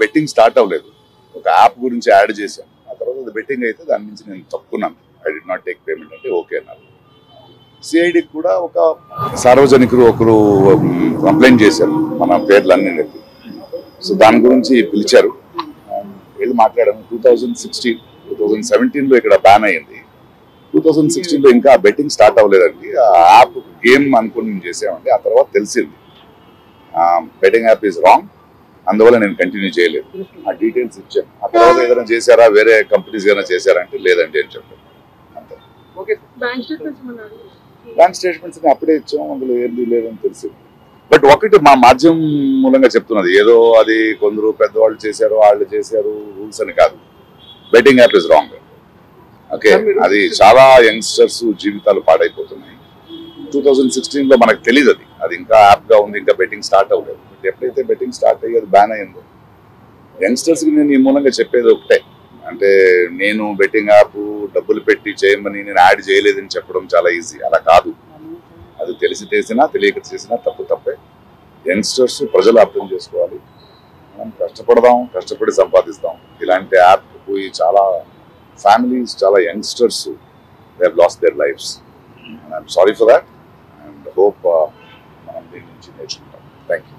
Betting start అవ్వలేదు. ఒక app గురించి యాడ్ చేశాను. ఆ తర్వాత అది బెట్టింగ్ అయితే దాని నుంచి నేను తప్పుకున్నాను. I did not take payment అంటే ఓకే అన్నారు. సిఐడికి కూడా ఒక సార్వజనికులు ఒకరు కంప్లైంట్ చేశారు మన పేర్లన్నీ నెట్టి. సో దాని గురించి పిలిచారు, వెళ్ళి మాట్లాడాము. 2017లో ఇక్కడ బ్యాన్ అయ్యింది. 2016లో ఇంకా బెట్టింగ్ స్టార్ట్ అవ్వలేదండి. ఆ యాప్ గేమ్ అనుకుని నేను చేసామండి. ఆ తర్వాత తెలిసింది బెట్టింగ్ యాప్ ఈజ్ రాంగ్, అందువల్ల నేను కంటిన్యూ చేయలేదు. ఆ డీటెయిల్స్ ఇచ్చాను. ఆ తర్వాత ఏదైనా చేశారా, వేరే కంపెనీస్ ఏదైనా చేశారా అంటే లేదండి అని చెప్పాను. అంతే. బ్యాంక్ స్టేట్మెంట్స్ అప్పుడే ఇచ్చాము, అందులో ఏంది లేదని తెలిసింది. బట్ ఒకటి మా మాధ్యమం మూలంగా చెప్తున్నది, ఏదో అది కొందరు పెద్దవాళ్ళు చేశారు, వాళ్ళు చేశారు రూల్స్ అని కాదు. Betting app is wrong. Okay, అది చాలా యంగ్స్టర్స్ జీవితాలు పాడైపోతున్నాయి. 2016లో మనకు తెలియదు, అది ఇంకా యాప్ గా ఉంది, ఇంకా బెట్టింగ్ స్టార్ట్ అవ్వలేదు. బట్ ఎప్పుడైతే బెట్టింగ్ స్టార్ట్ అయ్యేది బ్యాన్ అయ్యిందో, యంగ్స్టర్స్ కి నేను ఈ మూలంగా చెప్పేది ఒకటే, అంటే నేను బెట్టింగ్ యాప్ డబ్బులు పెట్టి చేయమని నేను యాడ్ చేయలేదని చెప్పడం చాలా ఈజీ. అలా కాదు, అది తెలిసి చేసినా తెలియక చేసినా తప్పే. యంగ్స్టర్స్ ప్రజలు అర్థం చేసుకోవాలి. మనం కష్టపడదాం, కష్టపడి సంపాదిస్తాం. ఇలాంటి యాప్ పోయి చాలా ఫ్యామిలీస్, చాలా youngsters they have lost there lifes. I'm sorry for that and hope మనం దీని నుంచి నేర్చుకుంటాం. Thank you.